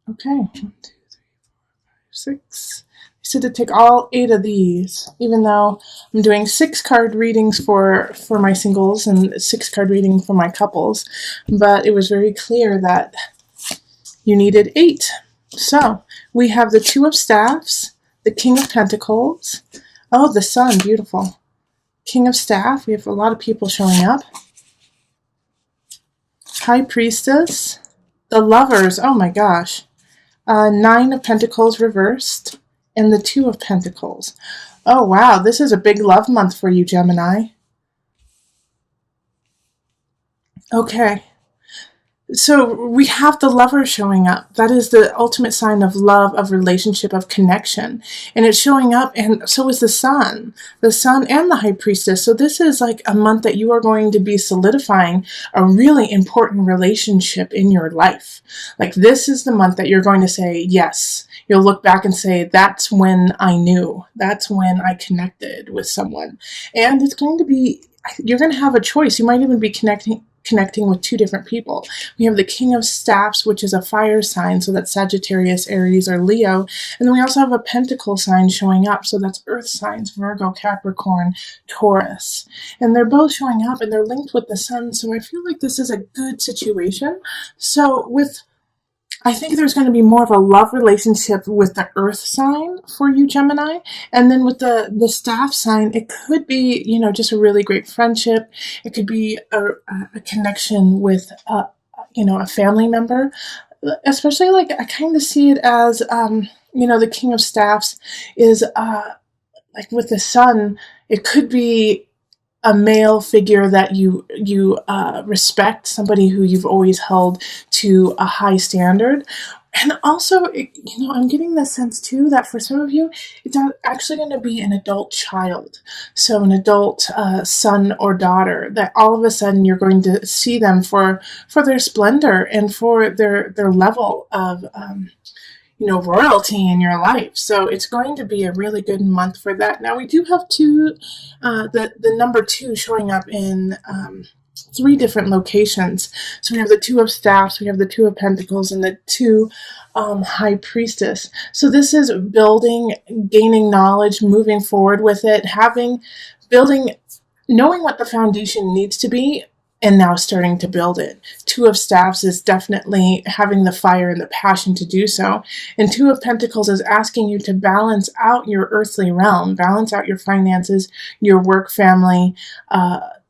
Okay, 1, 2, 3, 6. I said to take all 8 of these, even though I'm doing 6 card readings for my singles and 6 card reading for my couples, but it was very clear that you needed 8. So we have the Two of Staffs, the King of Pentacles. Oh, the Sun, beautiful. King of Staff, we have a lot of people showing up. High Priestess, the Lovers, oh my gosh. 9 of Pentacles reversed, and the Two of Pentacles. Oh wow, this is a big love month for you, Gemini. Okay. So we have the Lover showing up. That is the ultimate sign of love, of relationship, of connection. And it's showing up, and so is the Sun and the High Priestess. So this is like a month that you are going to be solidifying a really important relationship in your life. Like this is the month that you're going to say, yes. You'll look back and say, that's when I knew. That's when I connected with someone. And it's going to be, you're going to have a choice. You might even be connecting with 2 different people. We have the King of Staffs, which is a fire sign, so that's Sagittarius, Aries, or Leo. And then we also have a Pentacle sign showing up, so that's Earth signs, Virgo, Capricorn, Taurus. And they're both showing up, and they're linked with the Sun, so I feel like this is a good situation. So I think there's going to be more of a love relationship with the Earth sign for you, Gemini. And then with the Staff sign, it could be, just a really great friendship. It could be a connection with, a family member. Especially, like, I kind of see it as, the King of Staffs is, like, with the Sun, it could be a male figure that you respect, somebody who you've always held to a high standard. And also, I'm getting the sense too that for some of you, it's actually going to be an adult child. So an adult son or daughter that all of a sudden you're going to see them for their splendor and for their level of royalty in your life. So it's going to be a really good month for that. Now we do have the number 2 showing up in 3 different locations. So we have the Two of Staffs, we have the Two of Pentacles, and the Two High Priestess. So this is building, gaining knowledge, moving forward with it, building, knowing what the foundation needs to be, and now starting to build it. Two of Staffs is definitely having the fire and the passion to do so. And Two of Pentacles is asking you to balance out your earthly realm, balance out your finances, your work, family,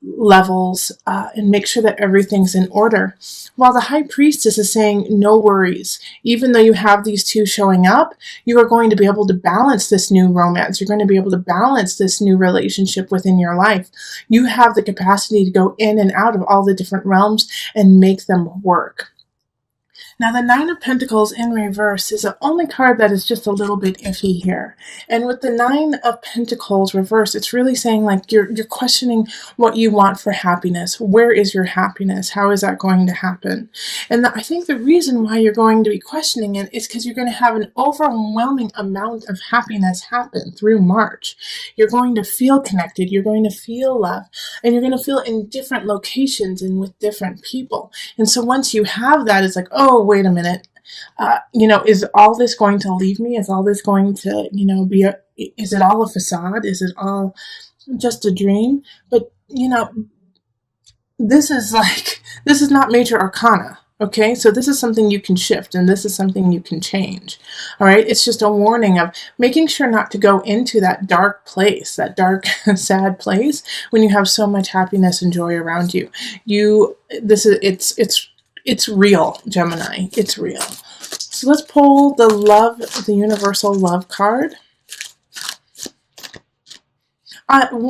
levels, and make sure that everything's in order. While the High Priestess is saying, no worries. Even though you have these 2 showing up, you are going to be able to balance this new romance. You're going to be able to balance this new relationship within your life. You have the capacity to go in and out of all the different realms and make them work. Now, the Nine of Pentacles in reverse is the only card that is just a little bit iffy here. And with the Nine of Pentacles reverse, it's really saying like you're questioning what you want for happiness. Where is your happiness? How is that going to happen? And I think the reason why you're going to be questioning it is because you're going to have an overwhelming amount of happiness happen through March. You're going to feel connected. You're going to feel love. And you're going to feel in different locations and with different people. And so once you have that, it's like, oh, wait a minute. Is all this going to leave me? Is all this going to, is it all a facade? Is it all just a dream? But, this is not major arcana. Okay, so this is something you can shift and this is something you can change. All right, it's just a warning of making sure not to go into that dark place, that dark, sad place when you have so much happiness and joy around you. It's real, Gemini. It's real. So let's pull the universal love card.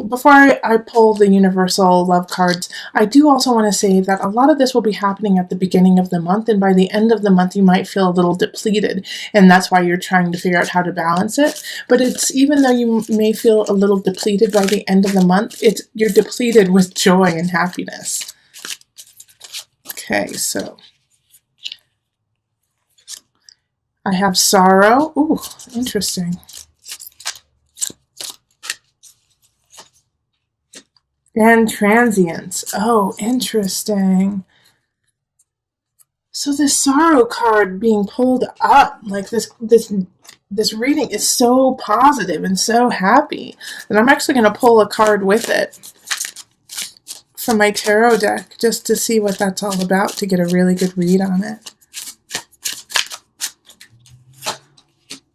Before I pull the universal love cards, I do also want to say that a lot of this will be happening at the beginning of the month, and by the end of the month, you might feel a little depleted, and that's why you're trying to figure out how to balance it. But it's, even though you may feel a little depleted by the end of the month, you're depleted with joy and happiness. Okay, so I have sorrow. Ooh, interesting. And transience. Oh, interesting. So this sorrow card being pulled up, like this reading is so positive and so happy. And I'm actually going to pull a card with it from my tarot deck just to see what that's all about, to get a really good read on it.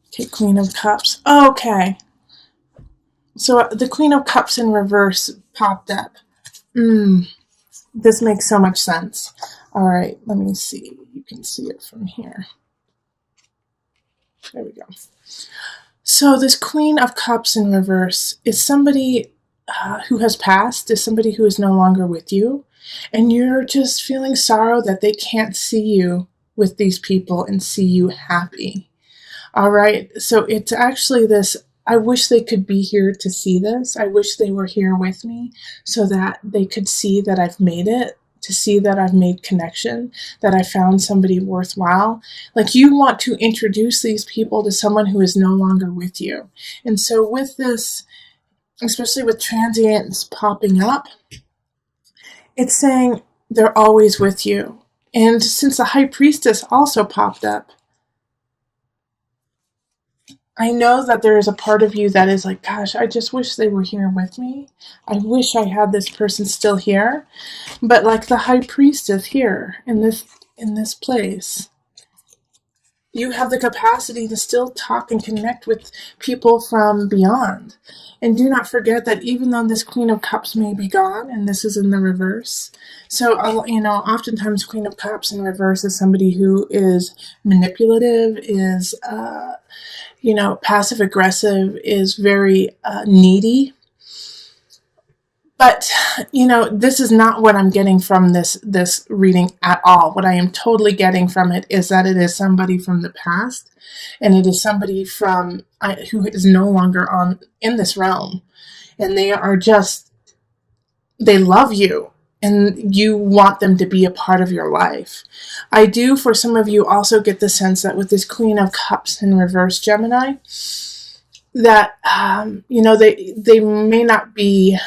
Okay, Queen of Cups. Okay. So the Queen of Cups in reverse popped up. This makes so much sense. All right, let me see. You can see it from here. There we go. So this Queen of Cups in reverse is somebody who has passed, is somebody who is no longer with you, and you're just feeling sorrow that they can't see you with these people and see you happy. All right, so it's actually this, I wish they could be here to see this. I wish they were here with me so that they could see that I've made it, to see that I've made connection, that I found somebody worthwhile. Like, you want to introduce these people to someone who is no longer with you. And so with this, especially with transients popping up, it's saying they're always with you. And since the High Priestess also popped up, I know that there is a part of you that is like, gosh, I just wish they were here with me. I wish I had this person still here. But like the High Priestess here in this place, you have the capacity to still talk and connect with people from beyond. And do not forget that even though this Queen of Cups may be gone, and this is in the reverse, so, oftentimes Queen of Cups in reverse is somebody who is manipulative, is, passive aggressive, is very needy. But, this is not what I'm getting from this reading at all. What I am totally getting from it is that it is somebody from the past, and it is somebody who is no longer in this realm. And they love you, and you want them to be a part of your life. I do, for some of you, also get the sense that with this Queen of Cups in reverse, Gemini, that they may not be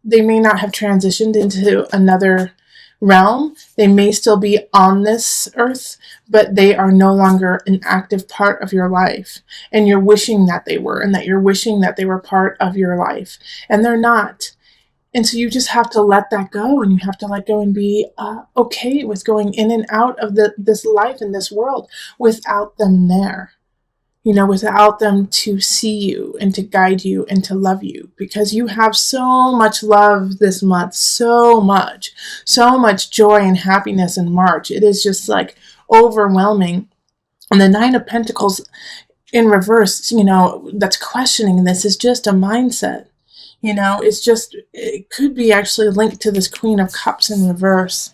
they may not have transitioned into another realm. They may still be on this earth, but they are no longer an active part of your life, and you're wishing that they were, and that you're wishing that they were part of your life, and they're not. And so you just have to let that go, and you have to let go and be okay with going in and out of this life in this world without them there. Without them to see you and to guide you and to love you, because you have so much love this month, so much joy and happiness in March. It is just like overwhelming. And the Nine of Pentacles in reverse, that's questioning this, is just a mindset. It could be actually linked to this Queen of Cups in reverse,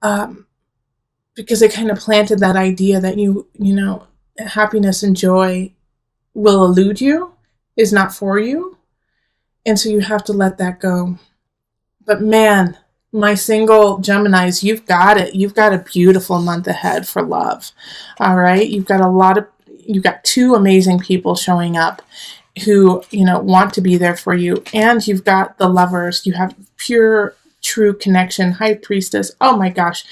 because it kind of planted that idea that happiness and joy will elude you, is not for you. And so you have to let that go. But man, my single Geminis, you've got it. You've got a beautiful month ahead for love. All right. You've got two amazing people showing up who, want to be there for you. And you've got the lovers. You have pure, true connection. High Priestess. Oh my gosh.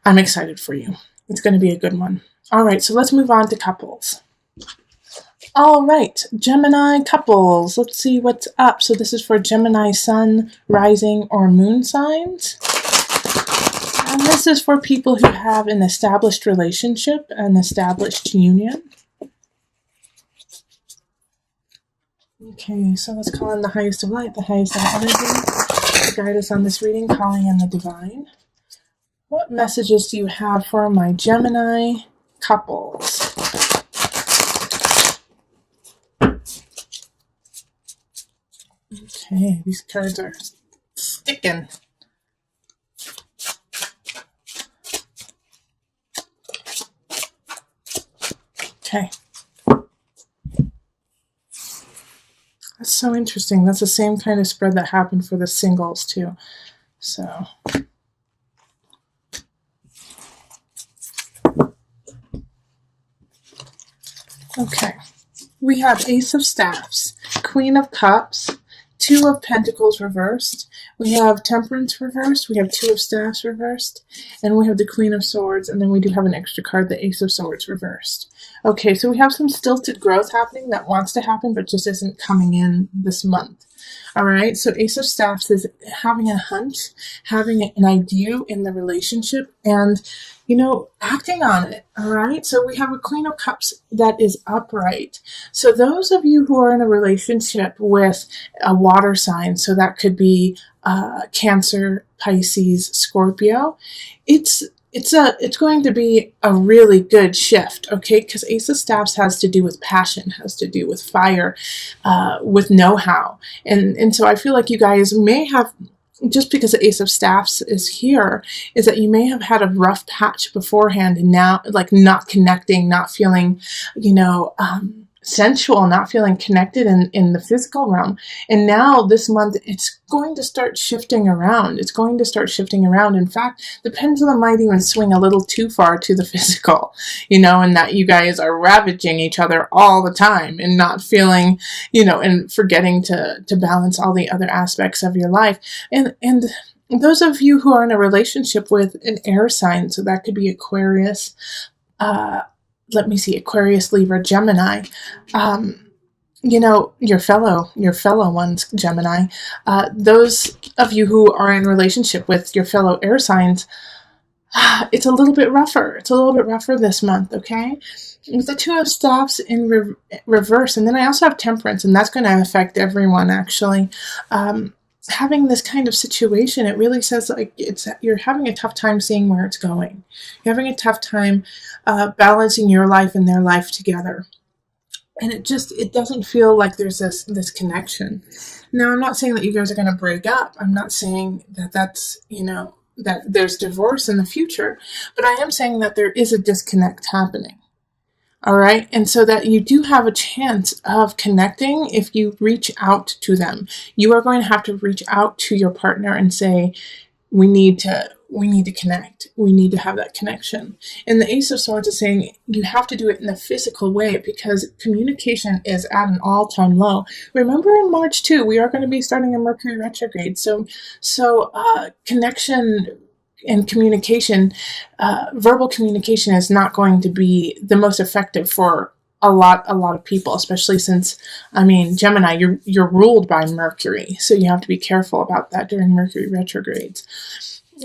I'm excited for you. It's going to be a good one. All right, so let's move on to couples. All right, Gemini couples. Let's see what's up. So this is for Gemini sun, rising, or moon signs. And this is for people who have an established relationship, an established union. Okay, so let's call in the highest of light, the highest of energy, to guide us on this reading, calling in the divine. What messages do you have for my Gemini couples? Okay, these cards are sticking. Okay. That's so interesting. That's the same kind of spread that happened for the singles too. So okay, we have Ace of Staffs, Queen of Cups, Two of Pentacles reversed. We have Temperance reversed, we have Two of Staffs reversed, and we have the Queen of Swords, and then we do have an extra card, the Ace of Swords reversed. Okay, so we have some stilted growth happening that wants to happen but just isn't coming in this month. All right, so Ace of Staffs is having a hunch, having an idea in the relationship, and, acting on it. All right, so we have a Queen of Cups that is upright. So those of you who are in a relationship with a water sign, so that could be Cancer, Pisces, Scorpio, it's going to be a really good shift, okay? Because Ace of Staffs has to do with passion, has to do with fire, with know-how. And so I feel like you guys may have, just because the Ace of Staffs is here, is that you may have had a rough patch beforehand and now, like, not connecting, not feeling, sensual, not feeling connected in the physical realm. And now this month, it's going to start shifting around. It's going to start shifting around. In fact, the pendulum might even swing a little too far to the physical, and that you guys are ravaging each other all the time and not feeling, and forgetting to balance all the other aspects of your life. And those of you who are in a relationship with an air sign, so that could be Aquarius, Aquarius, Libra, Gemini, your fellow ones, Gemini, those of you who are in relationship with your fellow air signs, it's a little bit rougher. It's a little bit rougher this month, okay? With the Two of Staffs in reverse, and then I also have Temperance, and that's going to affect everyone, actually. Having this kind of situation, it really says like you're having a tough time seeing where it's going. You're having a tough time balancing your life and their life together. And it doesn't feel like there's this connection. Now, I'm not saying that you guys are going to break up. I'm not saying that that's, that there's divorce in the future. But I am saying that there is a disconnect happening. All right. And so that you do have a chance of connecting if you reach out to them. You are going to have to reach out to your partner and say, we need to connect. We need to have that connection. And the Ace of Swords is saying you have to do it in a physical way because communication is at an all-time low. Remember in March too, we are going to be starting a Mercury retrograde. So connection and communication, verbal communication is not going to be the most effective for a lot of people, especially since, Gemini, you're ruled by Mercury. So you have to be careful about that during Mercury retrogrades.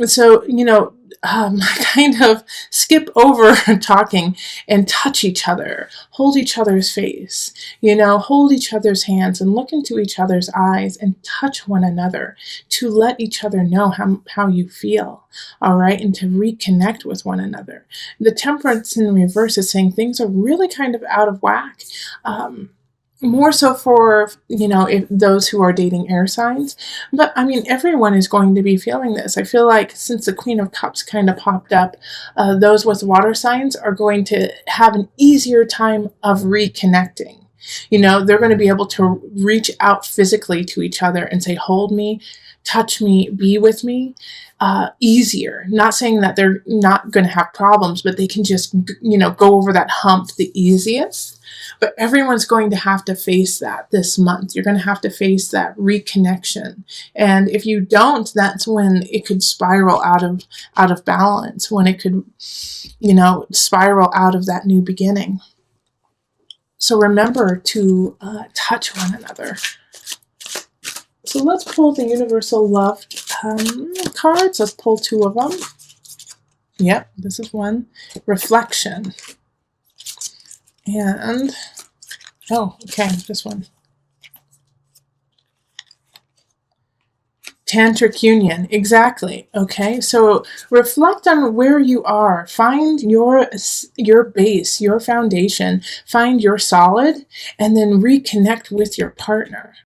So, kind of skip over talking and touch each other, hold each other's face, hold each other's hands and look into each other's eyes and touch one another to let each other know how you feel, all right, and to reconnect with one another. The Temperance in reverse is saying things are really kind of out of whack. More so for, if those who are dating air signs. But, everyone is going to be feeling this. I feel like since the Queen of Cups kind of popped up, those with water signs are going to have an easier time of reconnecting. They're going to be able to reach out physically to each other and say, hold me, touch me, be with me, easier. Not saying that they're not going to have problems, but they can just, go over that hump the easiest. But everyone's going to have to face that this month. You're going to have to face that reconnection. And if you don't, that's when it could spiral out of balance, when it could, spiral out of that new beginning. So remember to touch one another. So let's pull the Universal Love cards. Let's pull two of them. Yep, this is one. Reflection. And, this one. Tantric union, exactly. Okay, so reflect on where you are. Find your base, your foundation. Find your solid, and then reconnect with your partner.